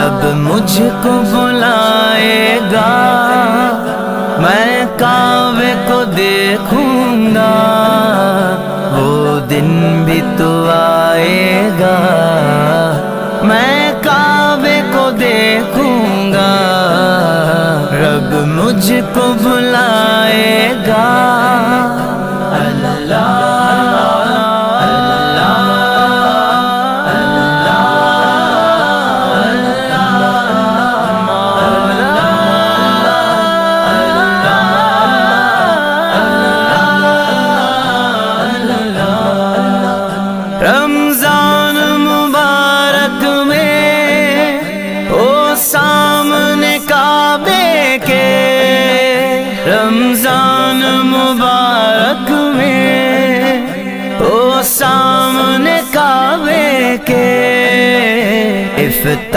رب مجھ کو بلائے گا، میں کعبے کو دیکھوں گا، وہ دن بھی تو آئے گا، میں کعبے کو دیکھوں گا، رب مجھ کو بلائے گا۔ اللہ رمضان مبارک میں او سامنے کعبے کے، رمضان مبارک میں او سامنے کعبے کے،